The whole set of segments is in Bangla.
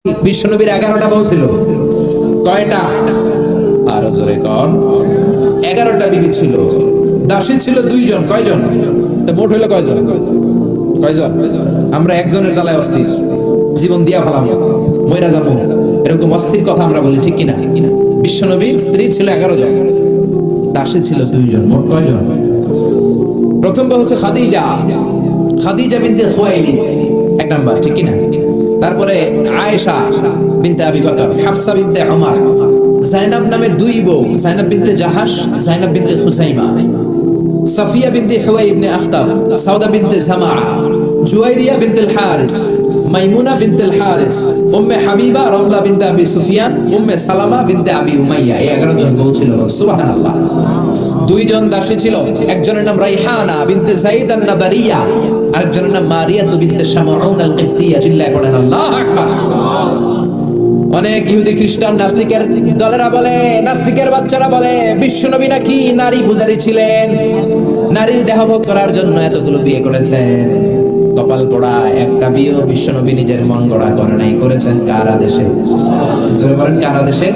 বিশ্বনবীর 11টা বউ ছিল। কয়টা? আরো জোরে কোন? 11টা বিবি ছিল। দাসী ছিল 2 জন। কয়জন? তো মোট হইলো কয়জন? কয়জন? আমরা একজনের জ্বালায় অস্থির, জীবন দিয়া ফেলাম, মইরা যাবো, এরকম অস্থির কথা আমরা বলি, ঠিক কিনা? বিশ্বনবীর স্ত্রী ছিল 11 জন, দাসী ছিল 2 জন। মোট কয়জন? প্রথম বউ হচ্ছে খাদিজা, খাদিজা বিনতে খুয়াইলিদ, 1 নাম্বার, ঠিক কিনা? তারপরে আয়েশা বিনতে আবি বকর, হাফসা বিনতে উমর, জাইনাব নামে 2 বউ, জাইনাব বিনতে জাহাশ, জাইনাব বিনতে খুসাইমা, সাফিয়া বিনতে হুয়াই ইবনে আখতাব, সাউদা বিনতে জামা, জুয়াইরিয়া বিনতে হারিস, মাইমুনা বিনতে হারিস, উম্মে হাবিবা রামলা বিনতে আবি সুফিয়ান, উম্মে সালামা বিনতে আবি উমাইয়া। এই 11 জন বউ ছিল। সুবহানাল্লাহ। 2 জন দাসী ছিল, একজনের নাম রাইহানা বিনতে যায়েদ আন-নাবারিয়া, আরেকজনের নাম মারিয়া বিনতে শামাউন আল-কিবতিয়া। চিল্লায় পড়েন আল্লাহু আকবার। অনেক ইহুদি খ্রিস্টান নাস্তিকের দলেরা বলে, নাস্তিকের বাচ্চারা বলে বিশ্বনবী নাকি নারী পূজারী ছিলেন, নারীর দেহভোগ করার জন্য এতগুলো বিয়ে করেছেন। কপাল পোড়া, একটা বিয়েও বিশ্বনবী নিজের মন গড়া করে নাই, করেছেন কার আদেশে? জোরে বলেন, কার আদেশে?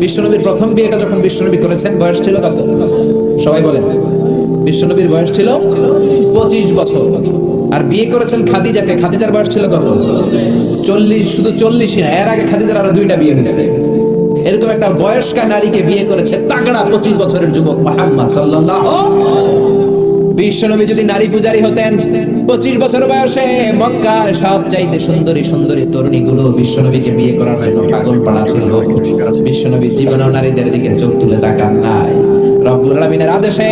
বিশ্বনবীর প্রথম বিয়েটা যখন বিশ্বনবী করেছেন বয়স ছিল কত? সবাই বলেন। বিশ্বনবীর বয়স ছিল 25 বছর। আর বিয়ে করেছেন খাদিজাকে, খাদিজার বয়স ছিল কত? 40। শুধু 40ই না, এর আগে খাদিজার আরো 2টা বিয়ে হয়েছে। এরকম একটা বয়স্কা নারীকে বিয়ে করেছে তাগড়া 25 বছরের যুবক মুহাম্মদ সাল্লাল্লাহু। বিশ্বনবী যদি নারী পূজারী হতেন, 25 বছর বয়সে মক্কার সবচাইতে সুন্দরী সুন্দরী তরুণীগুলো বিশ্বনবীকে বিয়ে করার জন্য পাগল পাড়া ছিল। বিশ্বনবী জীবনেও নারীদের দিকে চোখ তুলে তাকান নাই। রব্বুল আলামিনের আদেশে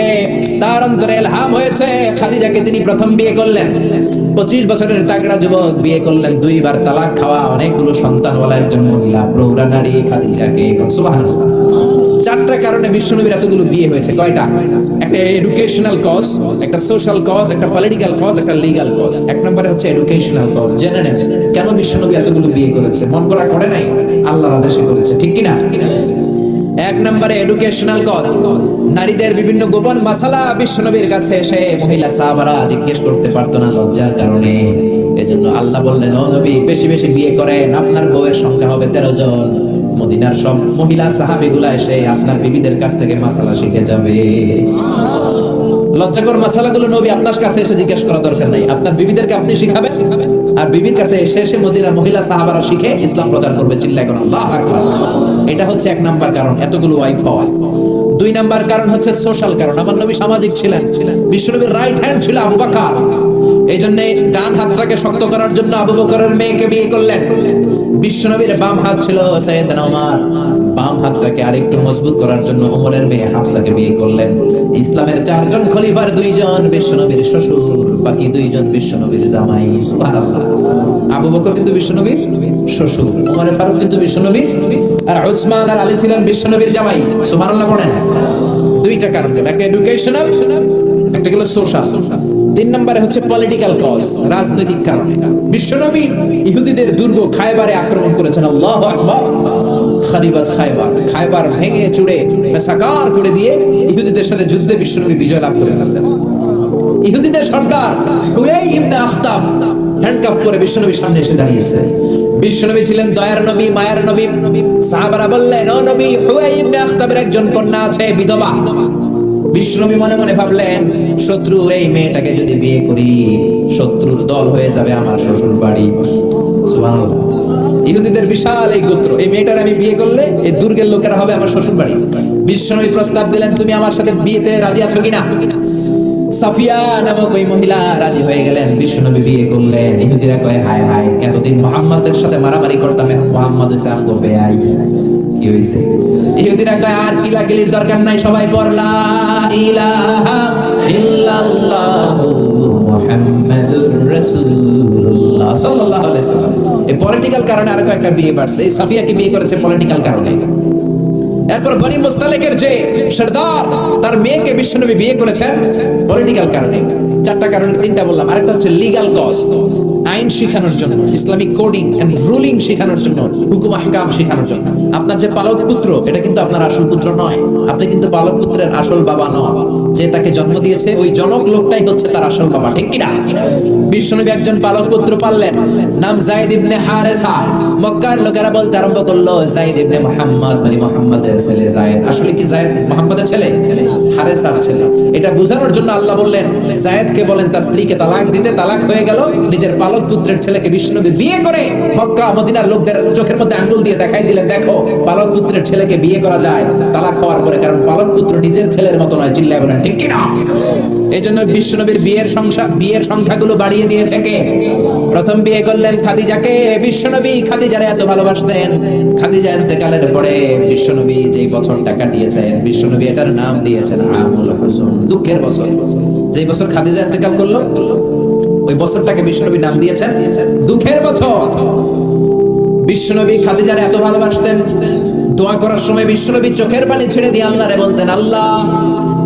তার অন্তরে ইলহাম হয়েছে, খাদিজাকে তিনি প্রথম বিয়ে করলেন। 25 বছরের তাগড়া যুবক বিয়ে করলেন, 2 বার তালাক খাওয়া, অনেকগুলো সন্তানওয়ালা একজন মহিলা, প্রৌঢ়া নারী খাদিজাকে। সুবহানাল্লাহ। 4টা কারণে বিশ্বনবীর এতগুলো বিয়ে হয়েছে। কয়টা? একটা এডুকেশনাল কজ, একটা সোশ্যাল কজ, একটা পলিটিক্যাল কজ, একটা লিগ্যাল কজ। 1 নম্বরে হচ্ছে এডুকেশনাল কজ। জেনে নেন কেন বিশ্বনবী এতগুলো বিয়ে করেছে। মন গড়া করে নাই, আল্লাহর আদেশে করেছে, ঠিক কিনা? 1 নম্বরে এডুকেশনাল কজ। নারীদের বিভিন্ন গোপন মাসালা বিশ্বনবীর কাছে এসে মহিলা সাহাবারা জিজ্ঞেস করতে পারতো না লজ্জার কারণে। এজন্য আল্লাহ বললেন, ও নবী বেশি বেশি বিয়ে করেন, আপনার বউয়ের সংখ্যা হবে 13 জন। মদিনার সব মহিলা সাহাবীগুলা এসে আপনার বিবিদের কাছ থেকে মাসালা শিখে যাবে। লজ্জাকর মাসালাগুলো নবী আপনার কাছে এসে জিজ্ঞেস করা দরকার নাই, আপনার বিবিদেরকে আপনি শিখাবেন, আর বিবির কাছে এসে এসে মদিনার মহিলা সাহাবারা শিখে ইসলাম প্রচার করবে। চিল্লায় কোন আল্লাহু আকবার। এটা হচ্ছে 1 নাম্বার কারণ এতগুলো ওয়াইফ হওয়া। 2 নাম্বার কারণ হচ্ছে সোশ্যাল কারণ। আমার নবী সামাজিক ছিলেন। বিশ্বনবীর রাইট হ্যান্ড ছিল আবু বকর, এই জন্য ডান হাতটাকে শক্ত করার জন্য আবু বকরের মেয়েকে বিয়ে করলেন। বিশ্বনবীর বাম হাত ছিল সাইয়েদনা ওমর, বাম হাতটাকে আরেকটু মজবুত করার জন্য ওমরের মেয়ে হাফসাকে বিয়ে করলেন। ইসলামের 4 জন খলিফার 2 জন বিশ্বনবীর শ্বশুর, বাকি 2 জন বিশ্বনবীর জামাই। সুবহানাল্লাহ। আবু বকর কিন্তু বিশ্বনবীর শ্বশুর, ওমর ফারুক কিন্তু বিশ্বনবীর, আর উসমান আর আলী ছিলেন বিশ্বনবীর জামাই। সুবহানাল্লাহ পড়েন। 2টা কারণ, একটা এডুকেশনাল, একটা হলো সোশ্যাল। 3 নম্বরে হচ্ছে পলিটিক্যাল কজ, রাজনৈতিক কারণে। বিশ্বনবী ইহুদিদের দুর্গ খায়বারে আক্রমণ করেছেন। আল্লাহু আকবার। খায়বার ভেঙে চুড়ে মেসাকার করে দিয়ে ইহুদিদের সাথে যুদ্ধে বিশ্বনবী বিজয় লাভ করে ফেললেন। ইহুদিদের সর্দার হুয়াই ইবনে আখতাব হ্যান্ডকাফ করে বিশ্বনবীর সামনে এসে দাঁড়িয়েছে। বিশ্বনবী ছিলেন দয়ার নবী, মায়ার নবী। সাহাবারা বললেন, ও নবী, হুয়াই ইবনে আখতাবের একজন কন্যা আছে, বিধবা। বিশ্বনবী মনে মনে ভাবলেন, শত্রু এই মেয়েটাকে যদি বিয়ে করি, শত্রুর দল হয়ে যাবে আমার শ্বশুর বাড়ি। সুবহানাল্লাহ। ইহুদিদের বিশাল এই গোত্র, এই মেয়েটার আমি বিয়ে করলে এই দুর্গের লোকেরা হবে আমার শ্বশুর বাড়ি। বিশ্বনবী প্রস্তাব দিলেন, তুমি আমার সাথে বিয়েতে রাজি আছো কিনা? সাফিয়া নামক ওই মহিলা রাজি হয়ে গেলেন। বিশ্বনবী বিয়ে করলেন। ইহুদিরা কয়, হায় হায়, এতদিন মুহাম্মাদের সাথে মারামারি করতাম, এখন মুহাম্মদ হইছে আমগো বেয়াই। কি হইছে? ইহুদিরা কয়, আর কিলাকিলির দরকার নাই, সবাই পড় লা ইলাহা ইল্লাল্লাহু মুহাম্মাদুর রাসূলুল্লাহ সাল্লাল্লাহু আলাইহি সাল্লাম। এই পলিটিক্যাল কারণে আরো একটা বিয়ে বাড়ছে। এই সাফিয়াকে বিয়ে করেছে পলিটিক্যাল কারণে। এরপর বনি মুস্তালিকের যে সরদার, তার মেয়েকে বিশ্বনবী বিয়ে করেছেন পলিটিক্যাল কারণে। চারটা কারণ, তিনটা বললাম, আরেকটা হচ্ছে লিগ্যাল কজ, আইন শেখানোর জন্য, ইসলামিক কোডিং এন্ড রুলিং শেখানোর জন্য, হুকুম আহকাম শেখানোর জন্য। আপনার যে পালক পুত্র, এটা কিন্তু আপনার আসল পুত্র নয়, আপনি কিন্তু পালক পুত্রের আসল বাবা নন। যে তাকে জন্ম দিয়েছে ওই জনক লোকটাই হচ্ছে তার আসল বাবা, ঠিক কিনা? বিশ্বনবী একজন পালক পুত্র পাললেন, নাম যায়েদ ইবনে হারেসা। মক্কার লোকেরা বলতে আরম্ভ করলো যায়েদ ইবনে মুহাম্মদ, মানে মুহাম্মাদের ছেলে যায়েদ। আসলে কি যায়েদ মুহাম্মাদের ছেলে? হারেসার ছেলে। এটা বোঝানোর জন্য আল্লাহ বললেন যায়েদকে বলেন তার স্ত্রীকে তালাক দিতে। তালাক হয়ে গেল, নিজের পালক পুত্রের ছেলেকে বিশ্বনবী বিয়ে করে মক্কা মদিনার লোকদের চোখের মধ্যে আঙ্গুল দিয়ে দেখাই দিলেন, দেখো পালক পুত্রের ছেলেকে বিয়ে করা যায় তালাক হওয়ার পরে, কারণ পালক পুত্র নিজের ছেলের মতো নয়। চিল্লায় বলেন ঠিক কিনা? এই জন্য বিশ্বনবীর বিয়ের সংখ্যাগুলো বাড়িয়ে দিয়েছে কে? প্রথম বিয়ে করলেন খাদিজাকে। বিশ্বনবী খাদিজারে এত ভালোবাসতেন, খাদিজা ইন্তেকালের পরে বিশ্বনবী যেই বছরটা কাটিয়েছেন, বিশ্বনবী এটার নাম দিয়েছেন আমুল হুসন, দুঃখের বছর। যেই বছর খাদিজা ইন্তেকাল করলো ওই বছরটাকে বিশ্বনবী নাম দিয়েছেন দুঃখের বছর। বিশ্বনবী খাদিজারে এত ভালোবাসতেন, দোয়া করার সময় বিশ্বনবী চোখের পানি ছেড়ে দিয়ে আল্লাহরে বলতেন, আল্লাহ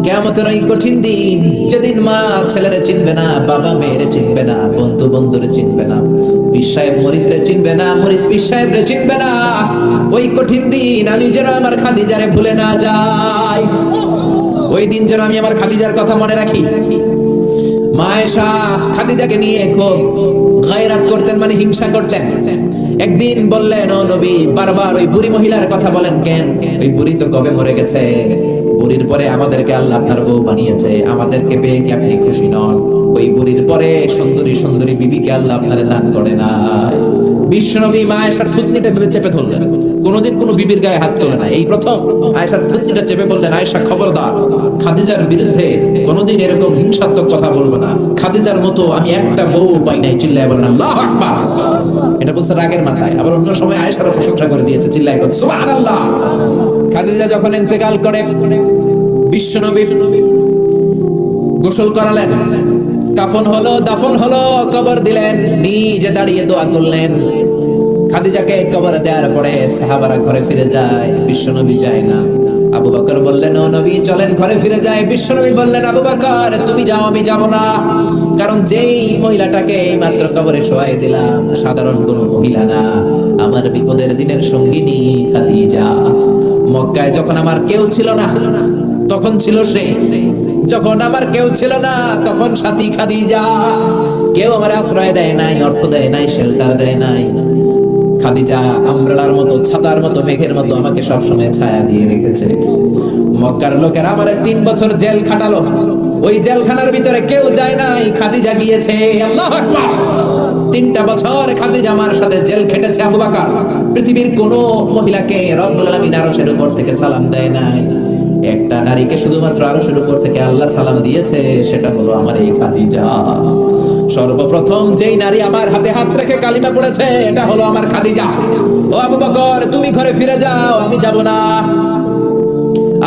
কিয়ামতের ওই কঠিন দিন, যেদিন মা ছেলেরে চিনবে না, বাবা মেয়েরে চিনবে না, বন্ধু বন্ধুরে চিনবে না, পীর সাহেব মুরিদরে চিনবে না, মুরিদ পীর সাহেবরে চিনবে না, ওই কঠিন দিন আমি যেন আমার খাদিজারে ভুলে না যাই, ওই দিন যেন আমি আমার খাদিজার কথা মনে রাখি। মা আয়েশা খাদিজাকে নিয়ে খুব গায়রাত করতেন, মানে হিংসা করতেন। একদিন বললেন, ও নবী, বারবার ওই বুড়ি মহিলার কথা বলেন কেন? ওই বুড়ি তো কবে মরে গেছে, বুড়ির পরে আমাদেরকে আল্লাহ আপনার বউ বানিয়েছে, আমাদেরকে পেয়ে কি আপনি খুশি নন? ওই বুড়ির পরে সুন্দরী সুন্দরী বিবিকে আল্লাহ আপনারে দান করে না। বিশ্বনবী মা আয়েশার থুতনিটা চেপে ধরলেন, কোনোদিন কোনো বিবির গায়ে হাত তোলে না, এই প্রথম আয়েশার থুতনিটা চেপে বললেন, আয়েশা খবরদার, খাদিজার বিরুদ্ধে কোনোদিন এরকম হিংসাত্মক কথা বলবে না, খাদিজার মতো আমি একটা বউ পাই নাই। চিল্লায় বলেন আল্লাহু আকবার। এটা বলছে রাগের মাথায়, আবার অন্য সময় আয়েশার প্রশংসা করে দিয়েছে, চিল্লায় বলেন সুবহানাল্লাহ। খাদিজা যখন ইন্তেকাল করে বিশ্বনবী গোসল করালেন, কাফন হলো, দাফন হলো, কবর দিলেন, নিজে দাঁড়িয়ে দোয়া করলেন। খাদিজাকে কবর দেওয়ার পরে সাহাবারা ঘরে ফিরে যায়, বিশ্বনবী যায় না। আবু বকর বললেন, ও নবী চলেন ঘরে ফিরে যায়। বিশ্বনবী বললেন, আবু বকর তুমি যাও, আমি যাব না, কারণ যেই মহিলাটাকে মাত্র কবরে শোয়াই দিলাম সাধারণ কোনো মহিলা না, আমার বিপদের দিনের সঙ্গিনী খাদিজা। মক্কায় যখন আমার কেউ ছিল না তখন ছিল সে, যখন আমার কেউ ছিল না তখন সাথী খাদিজা। কেউ আমার আশ্রয় দেয় নাই, অর্থ দেয় নাই, শেল্টার দেয় নাই। খাদিজা আমরার মতো, ছাতার মতো, মেঘের মতো আমাকে সবসময় ছায়া দিয়ে রেখেছে। মক্কার লোকেরা আমার 3 বছর জেল খাটালো, ওই জেলখানার ভিতরে কেউ যায় নাই, খাদিজা গিয়েছে। আল্লাহু আকবার। 3টা বছর খাদিজা আমার সাথে জেল খেটেছে। আবু বকর পৃথিবীর কোন মহিলাকে রব্বুল আলামিন আরশের উপর থেকে সালাম দেয় নাই, একটা নারীকে শুধুমাত্র আরশের উপর থেকে আল্লাহ সালাম দিয়েছে, সেটা হলো আমার এই খাদিজা। সর্বপ্রথম যেই নারী আমার হাতে হাত রেখে কালিমা পড়েছে এটা হলো আমার খাদিজা। ও আবু বকর তুমি ঘরে ফিরে যাও, আমি যাব না,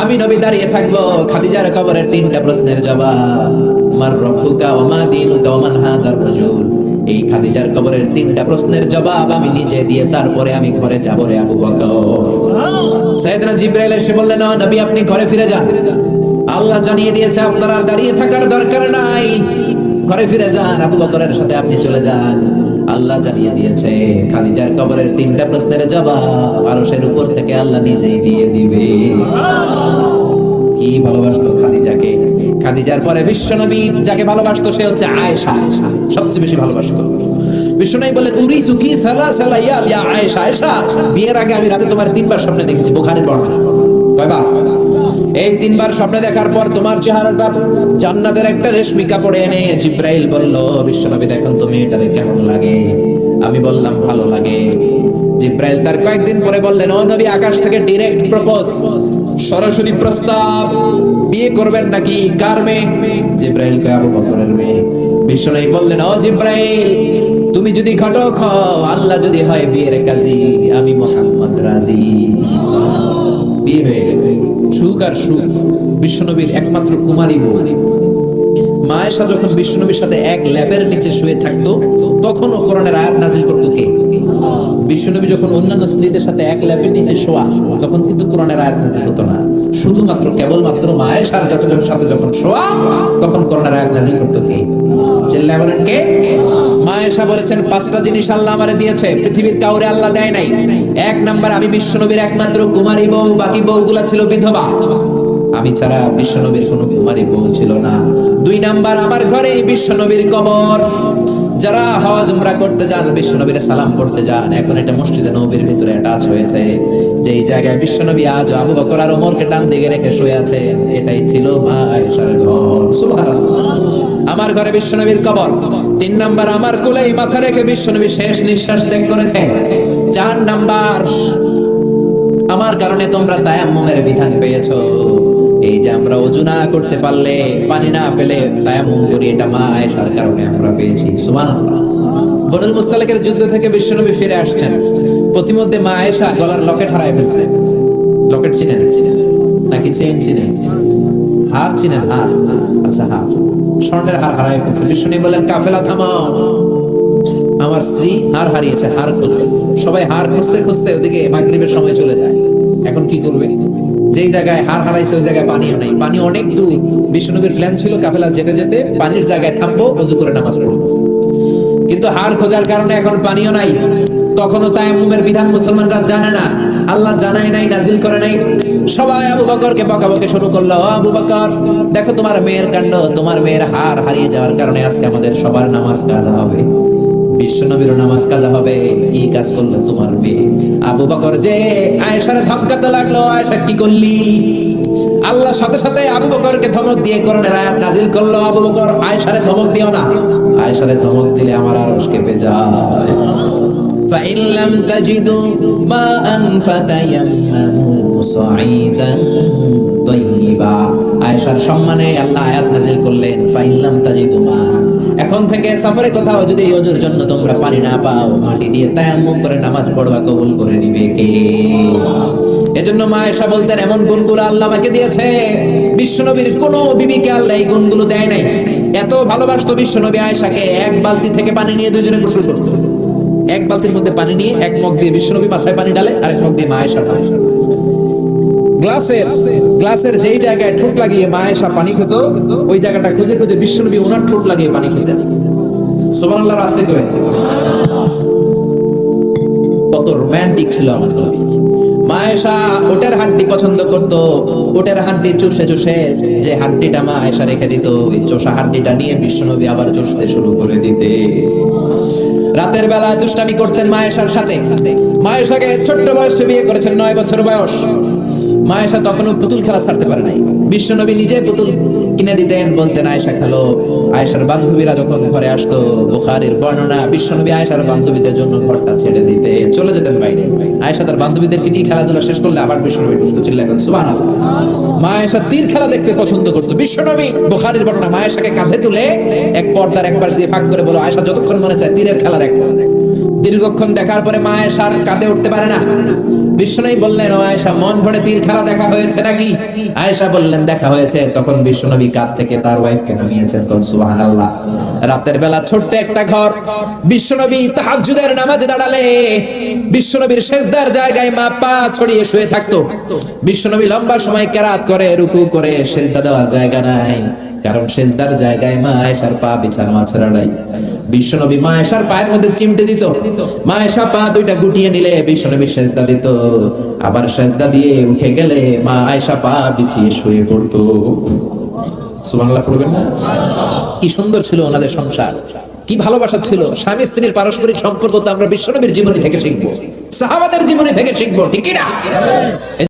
আমি নবী দাঁড়িয়ে থাকবো। খাদিজার কবরের 3টা প্রশ্নের জবাব, মার রব্বুকা ওয়া মা দীনুকা ওয়া মান হাদার রাজুল। এই খাদিজার কবরের 3টা প্রশ্নের জবাব আমি নিজে দিয়ে তারপরে আমি ঘরে যাব রে আবু বকর। সাইয়েদনা জিবরাইল এসে বললেন, ও নবী আপনি ঘরে ফিরে যান, আল্লাহ জানিয়ে দিয়েছে আপনার আর দাঁড়িয়ে থাকার দরকার নাই, ঘরে ফিরে যান, আবু বকরের সাথে আপনি চলে যান। আল্লাহ জানিয়ে দিয়েছে খাদিজার কবরের 3টা প্রশ্নের জবাব আরশের উপর থেকে আল্লাহ নিজেই দিয়ে দিবে। কি ভালোবাসতো খাদিজাকে। খাদিজার পরে বিশ্বনবী যাকে ভালোবাসতো সে হচ্ছে আয়েশা, সবচেয়ে বেশি ভালোবাসতো। বিশ্বনবী বলেন, উরিতু কি সালাসালা ইয়া আয়েশা, আয়েশা বিয়ের আগে আমি রাতে তোমার 3বার স্বপ্নে দেখেছি। বুখারীর বর্ণনা। কয়বার? এই 3বার স্বপ্নে দেখার পর তোমার চেহারাটা জান্নাতের একটা রেশমি কাপড়ে এনে জিবরাইল বলল, বিশ্বনবী দেখুন তুমি এটারে কেমন লাগে? আমি বললাম ভালো লাগে। জিবরাইল তার কয়েকদিন পরে বললেন, ও নবী আকাশ থেকে ডাইরেক্ট প্রপোজ, সরাসরি প্রস্তাব, বিয়ে করবেন নাকি? কার মেয়ে? জিবরাইল কয় আবু বকরের মেয়ে। বিশ্বনবী বললেন, ও জিবরাইল তুমি যদি ঘটক হও, আল্লাহ যদি হয় বিয়ের কাজী, আমি মুহাম্মদ রাজি। বিয়ে হয়ে গেল, সুখ আর সুখ। বিশ্বনবীর একমাত্র কুমারী বউ মা আয়েশা যখন বিশ্বনবীর সাথে এক ল্যাপের নিচে শুয়ে থাকতো তখনও কোরআনের আয়াত নাজিল করতো কে? বিশ্বনবী যখন অন্যান্য স্ত্রীদের সাথে এক ল্যাপের নিচে শোয়া, তখন কিন্তু কোরআনের আয়াত নাযিল হতো না। শুধুমাত্র কেবলমাত্র মা আয়েশার সাথে যখন শোয়া, তখন কোরআনের আয়াত নাযিল করতে কে? চিল্লায় বলেন কে? মা আয়েশা বলেছেন, 5টা জিনিস আল্লাহ আমারে দিয়েছে, পৃথিবীর কাউরে আল্লাহ দেয় নাই। 1 নাম্বার, আমি বিশ্বনবীর একমাত্র কুমারী বউ, বাকি বউগুলা ছিল বিধবা। আমি ছাড়া বিশ্বনবীর কোনো কুমারী বউ ছিল না। 2 নাম্বার, আমার ঘরে বিশ্বনবীর কবর। যারা হজ উমরা করতে যান, বিশ্বনবীর সালাম করতে যান, এখন এটা মসজিদে নববীর ভিতরে অ্যাটাচ হয়েছে। যেই জায়গায় বিশ্বনবী আজ আবু বকর আর ওমরকে ডান দিকে রেখে শুয়ে আছেন, এটাই ছিল মা আয়েশার ঘর। সুবহানাল্লাহ। আমার ঘরে বিশ্বনবীর কবর। 3 নাম্বার, আমার কোলেই মাথা রেখে বিশ্বনবী শেষ নিঃশ্বাস ত্যাগ করেছে। 4 নাম্বার, আমার কারণে তোমরা তায়াম্মুমের বিধান পেয়েছো। এই যে আমরা ওযু না করতে পারলে, পানি না পেলে তায়াম্মুম করি, এটা মা আয়েশার কারণে আমরা পেয়েছি। সুবহানাল্লাহ। বনুল মুস্তালিকের যুদ্ধ থেকে বিশ্বনবী ফিরে আসছেন, প্রতিমধ্যে মা আয়েশা গলার লকেট হারায় ফেলছে। লকেট চিনেন নাকি চেইন চিনেন? হার চিনেন? হার, আচ্ছা হার, স্বর্ণের হার হারায় ফেলছে। বিশ্বনবী বলেন, কাফেলা থামাও, আমার স্ত্রী হার হারিয়েছে, হার খোঁজো। সবাই হার খুঁজতে খুঁজতে ওদিকে মাগরিবের সময় চলে যায়। এখন কি করবে? যেই জায়গায় হার হারাইছে ওই জায়গায় পানিও নাই, পানি অনেক দূর। বিশ্বনবীর প্ল্যান ছিল কাফেলা যেতে যেতে পানির জায়গায় থামবো, ওযু করে নামাজ পড়বো। কিন্তু হার খোঁজার কারণে এখন পানিও নাই। তখনও তায়াম্মুমের বিধান মুসলমানরা জানে না, আল্লাহ জানাই নাই, নাজিল করে নাই। সবাই আবু বকরকে বকাবকি শুরু করলো, আবু বকর দেখো তোমার মেয়ের কাণ্ড, তোমার মেয়ের হার হারিয়ে যাওয়ার কারণে আজকে আমাদের সবার নামাজ কাজা হবে, বিশ্বনবীর নামাজ কাজা হবে। কি কাজ করলো তোমার মেয়ে? আবু বকর যে আয়েশারে ধমকাতে লাগলো, আয়েশা কি করলি? আল্লাহ সাথে সাথে আবু বকরকে ধমক দিয়ে কোরআনের আয়াত নাজিল করলো, আবু বকর আয়েশারে ধমক দিও না, আয়েশারে ধমক দিলে আমার আরশ কেঁপে যায়। فإن لم تجدوا ماء فتيمموا صعيدا طيبا। আয়েশার সম্মানে আল্লাহ আয়াত নাজিল করলেন, فإن لم تجدوا ماء, এখন থেকে সফরে কোথাও যদি ওযুর জন্য তোমরা পানি না পাও, মাটি দিয়ে তায়াম্মুম করে নামাজ পড়বা, কবুল করে নিবে কে? এজন্য মা আয়েশা বলতেন, এমন গুণগুলো আল্লাহ আমাকে দিয়েছে, বিশ্বনবীর কোনো বিবিকে আল্লাহ এই গুণগুলো দেয় নাই। এত ভালোবাসতো বিশ্বনবী আয়েশাকে, 1 বালতি থেকে পানি নিয়ে দুজনে গোসল করত। 1 বালতির মধ্যে পানি নিয়ে 1 মগ দিয়ে বিশ্বনবী মাথায় পানি ঢালে, আরেক মগ দিয়ে মা আয়েশা পানি। গ্লাসের যেই জায়গায় ঠোঁট লাগিয়ে মা আয়েশা পানি খেত, ওই জায়গাটা খুঁজে খুঁজে বিশ্বনবী ওনার ঠোঁট লাগিয়ে পানি খেতেন। সুবহানাল্লাহ। আস্তে করে কত রোমান্টিক ছিল আমার নবী। মা আয়েশা ওটের হাড্ডি পছন্দ করত, ওটের হাড্ডি চুষে চুষে যে হাড্ডিটা মা আয়েশা রেখে দিত, ওই চোষা হাড্ডিটা নিয়ে বিশ্বনবী আবার চুষতে শুরু করে দিতে। রাতের বেলা দুষ্টামি করতেন মা আয়েশার সাথে। মা আয়েশাকে ছোট্ট বয়সে বিয়ে করেছেন, 9 বছর বয়স। মা আয়েশা তখনও পুতুল খেলা ছাড়তে পারে নাই। বিশ্বনবী নিজে পুতুল কিনে দিতেন, বলতেন আয়েশা খেলো। আয়েশার বান্ধবীরা যখন ঘরে আসতো, বুখারীর বর্ণনা, বিশ্বনবী আয়েশার বান্ধবীদের জন্য ঘরটা ছেড়ে দিতে চলে যেতেন বাইরে। আয়েশা তার বান্ধবীদেরকে নিয়ে খেলাধুলা শেষ করলে আবার বিশ্বনবী ঢুকতো, চিল্লাতেন সুবহানাল্লাহ। মা আয়েশা তীর খেলা দেখতে পছন্দ করতো। বিশ্বনবী, বুখারীর বর্ণনা, মা আয়েশাকে কাঁধে তুলে এক পর্দার এক পাশ দিয়ে ফাঁক করে বলো, আয়েশা যতক্ষণ মনে চায় তীরের খেলা দেখো। দীর্ঘক্ষণ দেখার পরে মা আয়েশার কাঁধে উঠতে পারে না। বিশ্বনবী বললেন, ও আয়েশা, মন ভরে তীর খেলা দেখা হয়েছে নাকি? আয়েশা বললেন, দেখা হয়েছে। তখন বিশ্বনবী কাঁধ থেকে তার ওয়াইফকে নামিয়েছেন। সুবহানাল্লাহ। রাতের বেলা ছোট্ট একটা ঘর, বিশ্বনবী তাহাজ্জুদের নামাজে দাঁড়ালে বিশ্বনবীর সেজদার জায়গায় মা পা ছড়িয়ে শুয়ে থাকতো। বিশ্বনবী লম্বা সময় কেরাত করে, রুকু করে, সেজদা দেওয়ার জায়গা নাই, কারণ সেজদার জায়গায় মা আয়েশার পা বিছানো আছে। বিশ্বনবী মা আয়েশার পায়ের মধ্যে চিমটে দিত, মা আয়েশা পা দুইটা গুটিয়ে নিলে বিশ্বনবী সেজদা দিত, আবার সেজদা দিয়ে উঠে গেলে মা আয়েশা পা বিছিয়ে শুয়ে পড়তো। সুবহানাল্লাহ পড়বেন না? কি সুন্দর ছিল ওনাদের সংসার, কি ভালোবাসা ছিল। স্বামী স্ত্রীর পারস্পরিক সম্পর্ক তো আমরা বিশ্বনবীর জীবনী থেকে শিখবো, সাহাবাদের জীবনী থেকে শিখবো, ঠিক কি না?